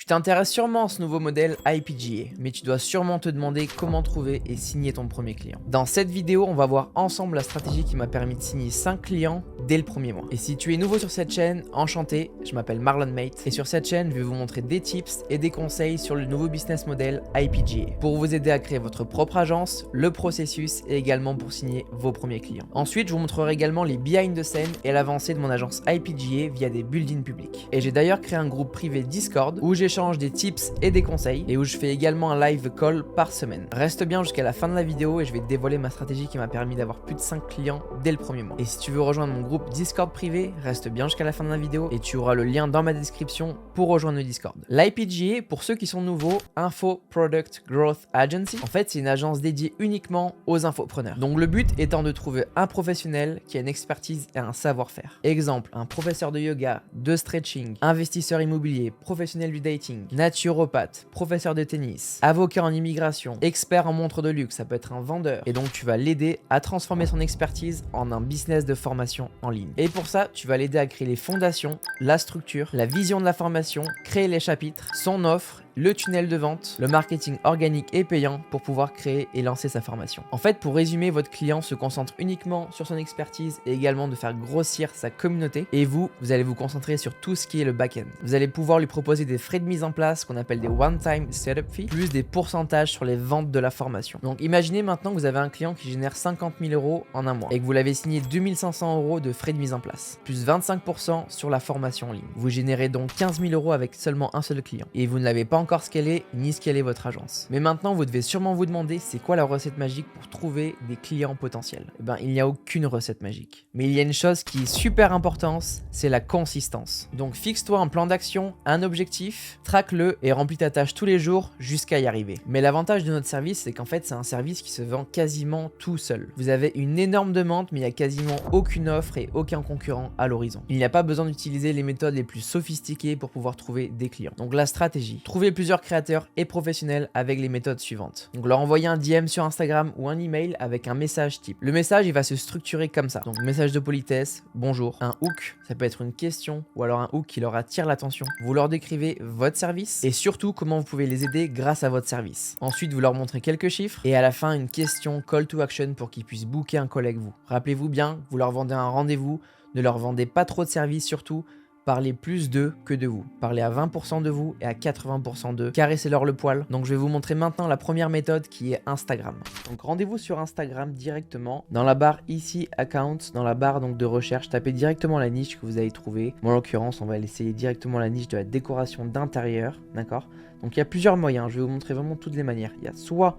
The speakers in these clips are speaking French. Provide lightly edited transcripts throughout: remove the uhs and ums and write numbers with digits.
Tu t'intéresses sûrement à ce nouveau modèle IPGA, mais tu dois sûrement te demander comment trouver et signer ton premier client. Dans cette vidéo, on va voir ensemble la stratégie qui m'a permis de signer 5 clients dès le premier mois. Et si tu es nouveau sur cette chaîne, enchanté, je m'appelle Marlon Mate et sur cette chaîne, je vais vous montrer des tips et des conseils sur le nouveau business model IPGA pour vous aider à créer votre propre agence, le processus et également pour signer vos premiers clients. Ensuite, je vous montrerai également les behind the scene et l'avancée de mon agence IPGA via des buildings publics. Et j'ai d'ailleurs créé un groupe privé Discord où j'échange des tips et des conseils et où je fais également un live call par semaine. Reste bien jusqu'à la fin de la vidéo et je vais te dévoiler ma stratégie qui m'a permis d'avoir plus de 5 clients dès le premier mois. Et si tu veux rejoindre mon groupe Discord privé, reste bien jusqu'à la fin de la vidéo et tu auras le lien dans ma description pour rejoindre le Discord. L'IPGA, pour ceux qui sont nouveaux, Info Product Growth Agency, en fait c'est une agence dédiée uniquement aux infopreneurs. Donc le but étant de trouver un professionnel qui a une expertise et un savoir-faire. Exemple, un professeur de yoga, de stretching, investisseur immobilier, professionnel du dating, naturopathe, professeur de tennis, avocat en immigration, expert en montres de luxe, ça peut être un vendeur. Et donc tu vas l'aider à transformer son expertise en un business de formation en ligne. Et pour ça, tu vas l'aider à créer les fondations, la structure, la vision de la formation, créer les chapitres, son offre, le tunnel de vente, le marketing organique et payant pour pouvoir créer et lancer sa formation. En fait, pour résumer, votre client se concentre uniquement sur son expertise et également de faire grossir sa communauté. Et vous allez vous concentrer sur tout ce qui est le back-end. Vous allez pouvoir lui proposer des frais de mise en place qu'on appelle des one-time setup fees, plus des pourcentages sur les ventes de la formation. Donc imaginez maintenant que vous avez un client qui génère 50 000 € en un mois et que vous l'avez signé 2500 € de frais de mise en place, plus 25% sur la formation en ligne. Vous générez donc 15 000 € avec seulement un seul client et vous ne l'avez pas encore scalé ni scalé votre agence. Mais maintenant, vous devez sûrement vous demander c'est quoi la recette magique pour trouver des clients potentiels. Eh ben, il n'y a aucune recette magique. Mais il y a une chose qui est super importante, c'est la consistance. Donc fixe-toi un plan d'action, un objectif, traque-le et remplis ta tâche tous les jours jusqu'à y arriver. Mais l'avantage de notre service, c'est qu'en fait, c'est un service qui se vend quasiment tout seul. Vous avez une énorme demande, mais il n'y a quasiment aucune offre et aucun concurrent à l'horizon. Il n'y a pas besoin d'utiliser les méthodes les plus sophistiquées pour pouvoir trouver des clients. Donc la stratégie, trouver plusieurs créateurs et professionnels avec les méthodes suivantes. Donc leur envoyer un DM sur Instagram ou un email avec un message type. Le message, il va se structurer comme ça. Donc message de politesse, bonjour, un hook, ça peut être une question ou alors un hook qui leur attire l'attention. Vous leur décrivez votre service et surtout comment vous pouvez les aider grâce à votre service. Ensuite, vous leur montrez quelques chiffres et à la fin, une question call to action pour qu'ils puissent booker un call avec vous. Rappelez-vous bien, vous leur vendez un rendez-vous, ne leur vendez pas trop de services surtout. Parlez plus d'eux que de vous. Parlez à 20% de vous et à 80% d'eux. Caressez-leur le poil. Donc je vais vous montrer maintenant la première méthode qui est Instagram. Donc rendez-vous sur Instagram directement. Dans la barre ici account, dans la barre donc de recherche, tapez directement la niche que vous avez trouvée. Moi en l'occurrence, on va essayer directement la niche de la décoration d'intérieur. D'accord? Donc il y a plusieurs moyens. Je vais vous montrer vraiment toutes les manières. Il y a soit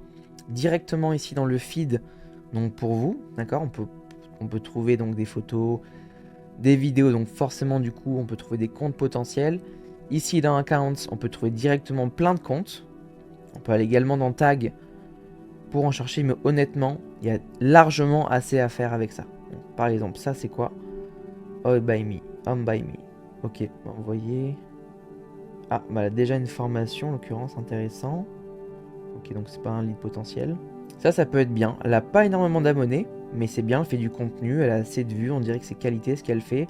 directement ici dans le feed, donc pour vous, d'accord? On peut trouver donc des photos, des vidéos, donc forcément du coup on peut trouver des comptes potentiels. Ici dans Accounts, on peut trouver directement plein de comptes. On peut aller également dans Tag pour en chercher, mais honnêtement, il y a largement assez à faire avec ça. Donc, par exemple, ça c'est quoi? Home by me. Ok, envoyer. Ah, bah elle a déjà une formation en l'occurrence, intéressant. Ok, donc c'est pas un lead potentiel. Ça peut être bien. Elle a pas énormément d'abonnés, mais c'est bien, elle fait du contenu, elle a assez de vues, on dirait que c'est qualité ce qu'elle fait.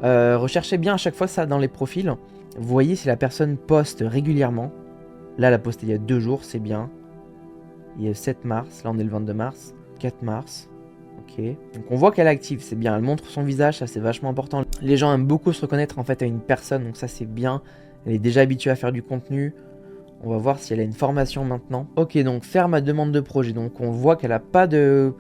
Recherchez bien à chaque fois ça dans les profils. Vous voyez si la personne poste régulièrement. Là, elle a posté il y a 2 jours, c'est bien. Il y a 7 mars, là on est le 22 mars, 4 mars. Ok, donc on voit qu'elle est active, c'est bien, elle montre son visage, ça c'est vachement important. Les gens aiment beaucoup se reconnaître en fait à une personne, donc ça c'est bien. Elle est déjà habituée à faire du contenu. On va voir si elle a une formation maintenant. Ok, donc faire ma demande de projet. Donc on voit qu'elle a pas de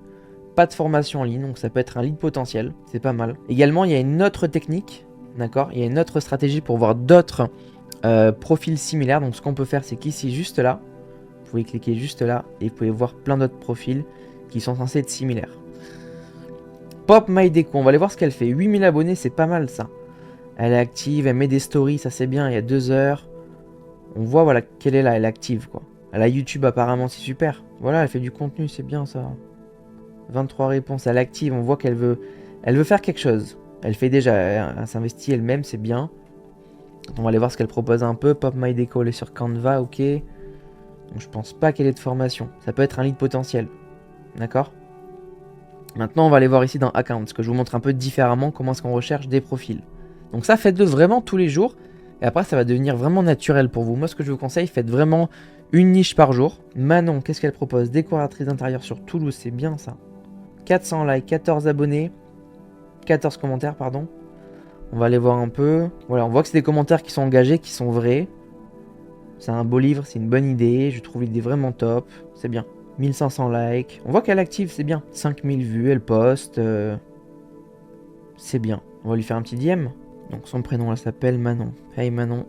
formation en ligne, donc ça peut être un lead potentiel, c'est pas mal. Également, il y a une autre technique, d'accord? Il y a une autre stratégie pour voir d'autres profils similaires. Donc ce qu'on peut faire, c'est qu'ici, juste là, vous pouvez cliquer juste là et vous pouvez voir plein d'autres profils qui sont censés être similaires. Pop My Déco, on va aller voir ce qu'elle fait. 8000 abonnés, c'est pas mal ça. Elle est active, elle met des stories, ça c'est bien, il y a 2 heures. On voit voilà qu'elle est là, elle est active quoi. Elle a YouTube apparemment, c'est super. Voilà, elle fait du contenu, c'est bien ça. 23 réponses, elle est active, on voit qu'elle veut faire quelque chose. Elle fait déjà, elle s'investit elle-même, c'est bien. On va aller voir ce qu'elle propose un peu. Pop My Déco, elle est sur Canva, ok. Donc je pense pas qu'elle ait de formation. Ça peut être un lead potentiel. D'accord? Maintenant, on va aller voir ici dans Accounts, que je vous montre un peu différemment comment est-ce qu'on recherche des profils. Donc ça, faites-le vraiment tous les jours. Et après, ça va devenir vraiment naturel pour vous. Moi, ce que je vous conseille, faites vraiment une niche par jour. Manon, qu'est-ce qu'elle propose? Décoratrice d'intérieur sur Toulouse, c'est bien ça. 400 likes, 14 abonnés, 14 commentaires, pardon. On va aller voir un peu. Voilà, on voit que c'est des commentaires qui sont engagés, qui sont vrais. C'est un beau livre, c'est une bonne idée. Je trouve l'idée vraiment top. C'est bien. 1500 likes. On voit qu'elle est active, c'est bien. 5000 vues, elle poste. C'est bien. On va lui faire un petit DM. Donc son prénom, elle s'appelle Manon. Hey Manon.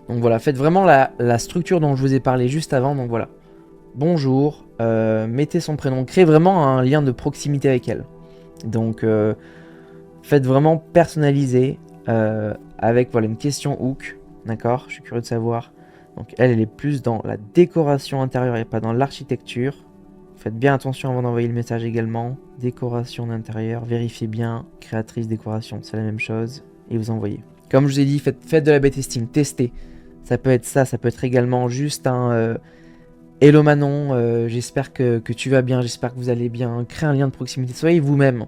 Donc voilà, faites vraiment la structure dont je vous ai parlé juste avant. Donc voilà. Bonjour. Mettez son prénom. Créez vraiment un lien de proximité avec elle. Donc faites vraiment personnaliser avec voilà, une question hook. D'accord? Je suis curieux de savoir. Donc elle est plus dans la décoration intérieure et pas dans l'architecture. Faites bien attention avant d'envoyer le message également. Décoration d'intérieur, vérifiez bien. Créatrice décoration, c'est la même chose. Et vous envoyez. Comme je vous ai dit, faites de l'A/B testing, testez. Ça peut être ça peut être également juste un Hello Manon, j'espère que tu vas bien, j'espère que vous allez bien. Créez un lien de proximité, soyez vous-même.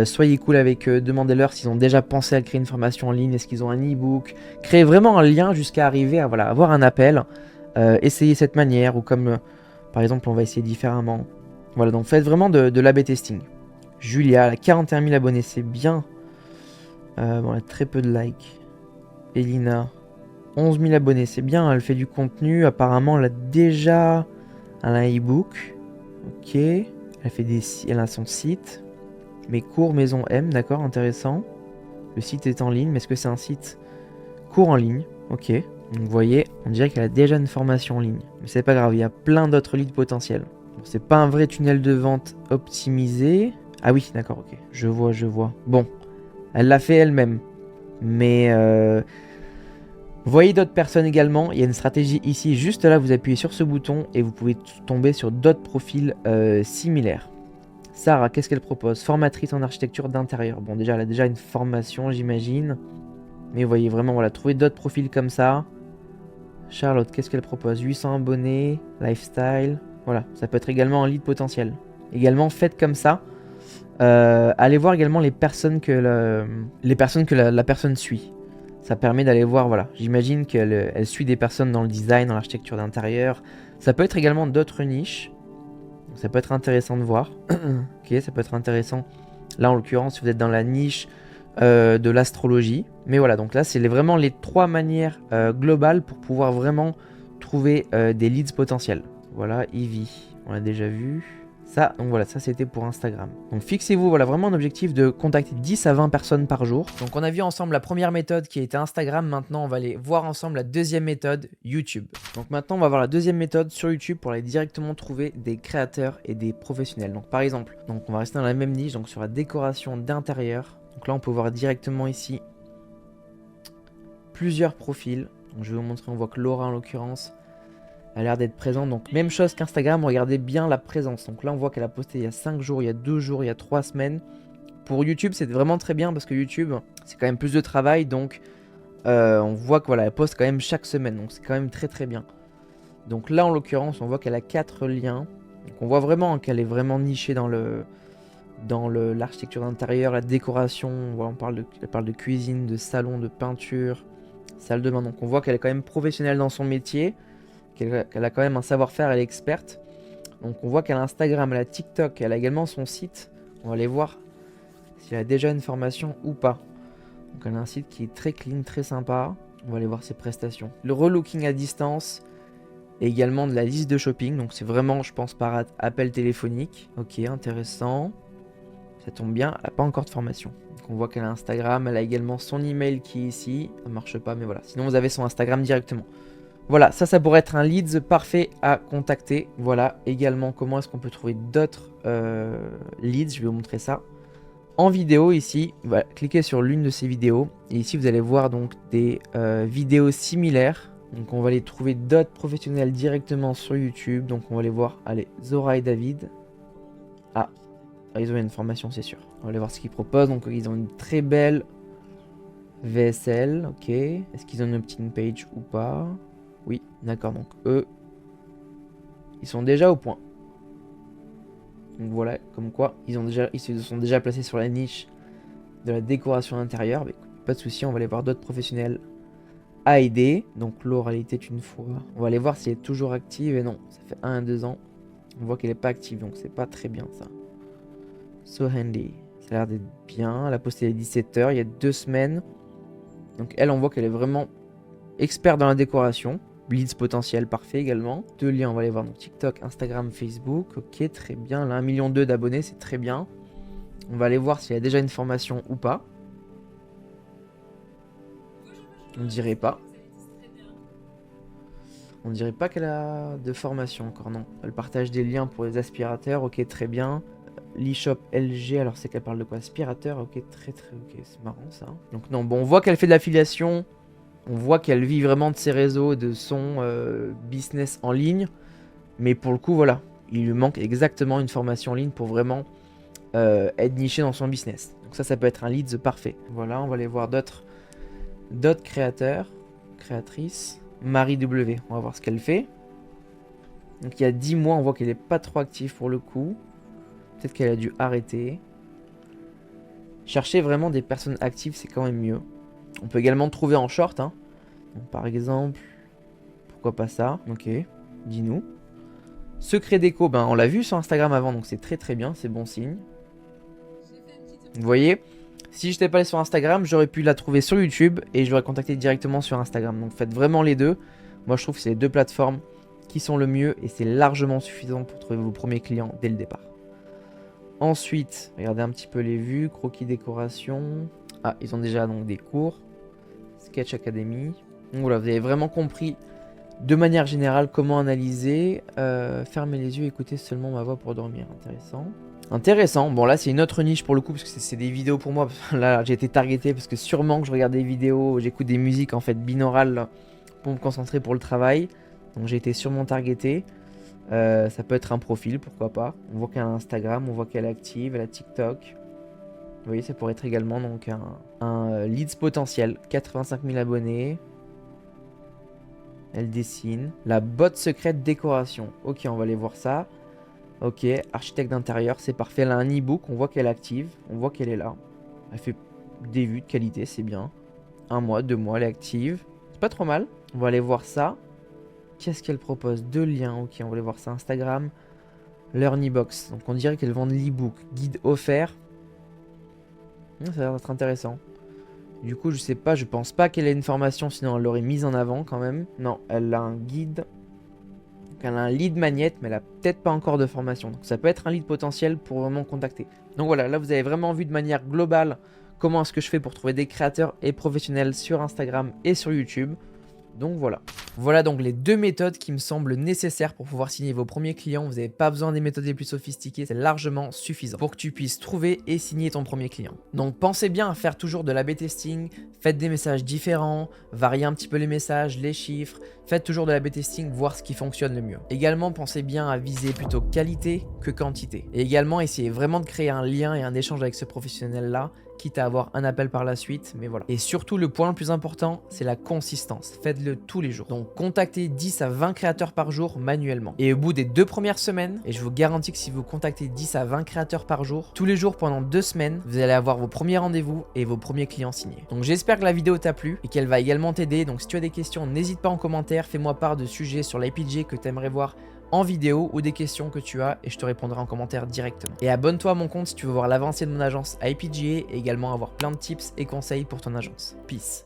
Soyez cool avec eux, demandez-leur s'ils ont déjà pensé à créer une formation en ligne, est-ce qu'ils ont un e-book. Créez vraiment un lien jusqu'à arriver à voilà, avoir un appel. Essayez cette manière, ou comme par exemple on va essayer différemment. Voilà, donc faites vraiment de l'A/B testing. Julia, elle a 41 000 abonnés, c'est bien. Bon, elle a très peu de likes. Elina, 11 000 abonnés, c'est bien, elle fait du contenu. Apparemment, elle a déjà un e-book. Ok, elle a son site. Mes cours Maison M, d'accord, intéressant. Le site est en ligne, mais est-ce que c'est un site cours en ligne? Ok, donc vous voyez, on dirait qu'elle a déjà une formation en ligne. Mais c'est pas grave, il y a plein d'autres leads potentiels. Bon, c'est pas un vrai tunnel de vente optimisé. Ah oui, d'accord, ok, je vois. Bon, elle l'a fait elle-même. Mais voyez d'autres personnes également. Il y a une stratégie ici, juste là, vous appuyez sur ce bouton et vous pouvez tomber sur d'autres profils similaires. Sarah, qu'est-ce qu'elle propose? Formatrice en architecture d'intérieur. Bon, déjà, elle a déjà une formation, j'imagine. Mais vous voyez vraiment, voilà, trouver d'autres profils comme ça. Charlotte, qu'est-ce qu'elle propose? 800 abonnés, lifestyle. Voilà, ça peut être également un lead potentiel. Également, faites comme ça. Allez voir également les personnes que la personne suit. Ça permet d'aller voir, voilà. J'imagine qu'elle suit des personnes dans le design, dans l'architecture d'intérieur. Ça peut être également d'autres niches. Donc ça peut être intéressant de voir. Ok, ça peut être intéressant. Là, en l'occurrence, si vous êtes dans la niche de l'astrologie. Mais voilà, donc là, c'est vraiment les 3 manières globales pour pouvoir vraiment trouver des leads potentiels. Voilà, Ivy, on l'a déjà vu. Ça, donc voilà, ça c'était pour Instagram. Donc fixez-vous, voilà, vraiment un objectif de contacter 10 à 20 personnes par jour. Donc on a vu ensemble la première méthode qui était Instagram. Maintenant, on va aller voir ensemble la deuxième méthode, YouTube. Donc maintenant, on va voir la deuxième méthode sur YouTube pour aller directement trouver des créateurs et des professionnels. Donc par exemple, donc on va rester dans la même niche, donc sur la décoration d'intérieur. Donc là, on peut voir directement ici plusieurs profils. Donc je vais vous montrer, on voit que Laura en l'occurrence a l'air d'être présente. Donc même chose qu'Instagram, regardez bien la présence. Donc là, on voit qu'elle a posté il y a 5 jours, il y a 2 jours, il y a 3 semaines. Pour YouTube, c'est vraiment très bien parce que YouTube, c'est quand même plus de travail. Donc on voit que voilà, elle poste quand même chaque semaine. Donc c'est quand même très très bien. Donc là, en l'occurrence, on voit qu'elle a 4 liens. Donc on voit vraiment qu'elle est vraiment nichée dans l'architecture d'intérieur, la décoration. Voilà, elle parle de cuisine, de salon, de peinture, salle de bain. Donc on voit qu'elle est quand même professionnelle dans son métier, qu'elle a quand même un savoir-faire, elle est experte. Donc on voit qu'elle a Instagram, elle a TikTok, elle a également son site. On va aller voir si elle a déjà une formation ou pas. Donc elle a un site qui est très clean, très sympa. On va aller voir ses prestations. Le relooking à distance et également de la liste de shopping. Donc c'est vraiment, je pense, par appel téléphonique. Ok, intéressant. Ça tombe bien, elle n'a pas encore de formation. Donc on voit qu'elle a Instagram, elle a également son email qui est ici. Ça marche pas, mais voilà. Sinon vous avez son Instagram directement. Voilà, ça pourrait être un leads parfait à contacter. Voilà, également comment est-ce qu'on peut trouver d'autres leads. Je vais vous montrer ça en vidéo ici. Voilà, cliquez sur l'une de ces vidéos. Et ici vous allez voir donc des vidéos similaires. Donc on va aller trouver d'autres professionnels directement sur YouTube. Donc on va aller voir, allez, Zora et David. Ah, ils ont une formation, c'est sûr. On va aller voir ce qu'ils proposent. Donc ils ont une très belle VSL, ok. Est-ce qu'ils ont une opt-in page ou pas? Oui, d'accord, donc eux, ils sont déjà au point. Donc voilà, comme quoi, ils se sont déjà placés sur la niche de la décoration intérieure. Mais pas de souci, on va aller voir d'autres professionnels à aider. Donc l'oralité était une fois. On va aller voir si elle est toujours active. Et non, ça fait 1 à 2 ans. On voit qu'elle n'est pas active, donc c'est pas très bien ça. So handy. Ça a l'air d'être bien. Elle a posté les 17h il y a 2 semaines. Donc elle, on voit qu'elle est vraiment experte dans la décoration. Leads potentiel parfait également. 2 liens, on va aller voir donc TikTok, Instagram, Facebook. Ok, très bien. Là, 1,2 million d'abonnés, c'est très bien. On va aller voir s'il y a déjà une formation ou pas. On dirait pas. On dirait pas qu'elle a de formation encore, non. Elle partage des liens pour les aspirateurs, ok, très bien. L'e-shop LG, alors c'est qu'elle parle de quoi? Aspirateur, ok, ok, c'est marrant ça. Donc non, bon, on voit qu'elle fait de l'affiliation. On voit qu'elle vit vraiment de ses réseaux, de son business en ligne. Mais pour le coup, voilà, il lui manque exactement une formation en ligne pour vraiment être niché dans son business. Donc ça peut être un leads parfait. Voilà, on va aller voir d'autres créateurs, créatrices. Marie W, on va voir ce qu'elle fait. Donc il y a 10 mois, on voit qu'elle n'est pas trop active pour le coup. Peut-être qu'elle a dû arrêter. Chercher vraiment des personnes actives, c'est quand même mieux. On peut également trouver en short. Hein. Donc, par exemple, pourquoi pas ça? Ok, dis-nous. Secret déco, ben, on l'a vu sur Instagram avant, donc c'est très bien, c'est bon signe. Vous voyez, si je n'étais pas allé sur Instagram, j'aurais pu la trouver sur YouTube et je l'aurais contacté directement sur Instagram. Donc faites vraiment les deux. Moi je trouve que c'est les deux plateformes qui sont le mieux et c'est largement suffisant pour trouver vos premiers clients dès le départ. Ensuite, regardez un petit peu les vues, croquis décoration. Ah, ils ont déjà donc des cours. Sketch Academy. Donc voilà, vous avez vraiment compris de manière générale comment analyser. Fermez les yeux, écoutez seulement ma voix pour dormir. Intéressant. Bon là c'est une autre niche pour le coup parce que c'est des vidéos pour moi. Là j'ai été targeté parce que sûrement que je regarde des vidéos, j'écoute des musiques en fait binaurales là, pour me concentrer pour le travail. Donc j'ai été sûrement targeté. Ça peut être un profil, pourquoi pas. On voit qu'elle a Instagram, on voit qu'elle est active, elle a TikTok. Vous voyez, ça pourrait être également donc un leads potentiel. 85 000 abonnés. Elle dessine. La botte secrète décoration. Ok, on va aller voir ça. Ok, architecte d'intérieur, c'est parfait. Elle a un e-book, on voit qu'elle est active. On voit qu'elle est là. Elle fait des vues de qualité, c'est bien. 1 mois, 2 mois, elle est active. C'est pas trop mal. On va aller voir ça. Qu'est-ce qu'elle propose? 2 liens, ok, on va aller voir ça. Instagram, Learnybox. Donc on dirait qu'elle vend de l'e-book. Guide offert. Ça a l'air d'être intéressant. Du coup, je sais pas, je pense pas qu'elle ait une formation, sinon elle l'aurait mise en avant quand même. Non, elle a un guide. Donc elle a un lead magnet, mais elle a peut-être pas encore de formation. Donc ça peut être un lead potentiel pour vraiment contacter. Donc voilà, là vous avez vraiment vu de manière globale comment est-ce que je fais pour trouver des créateurs et professionnels sur Instagram et sur YouTube. Donc voilà. Voilà donc les 2 méthodes qui me semblent nécessaires pour pouvoir signer vos premiers clients. Vous n'avez pas besoin des méthodes les plus sophistiquées, c'est largement suffisant pour que tu puisses trouver et signer ton premier client. Donc pensez bien à faire toujours de l'A/B testing, faites des messages différents, variez un petit peu les messages, les chiffres, faites toujours de l'A/B testing, voir ce qui fonctionne le mieux. Également pensez bien à viser plutôt qualité que quantité. Et également essayez vraiment de créer un lien et un échange avec ce professionnel là, quitte à avoir un appel par la suite, mais voilà. Et surtout, le point le plus important, c'est la consistance. Faites-le tous les jours. Donc, contactez 10 à 20 créateurs par jour manuellement. Et au bout des 2 premières semaines, et je vous garantis que si vous contactez 10 à 20 créateurs par jour, tous les jours pendant 2 semaines, vous allez avoir vos premiers rendez-vous et vos premiers clients signés. Donc, j'espère que la vidéo t'a plu et qu'elle va également t'aider. Donc, si tu as des questions, n'hésite pas en commentaire. Fais-moi part de sujets sur l'IPG que tu aimerais voir en vidéo ou des questions que tu as et je te répondrai en commentaire directement. Et abonne-toi à mon compte si tu veux voir l'avancée de mon agence IPGA et également avoir plein de tips et conseils pour ton agence. Peace.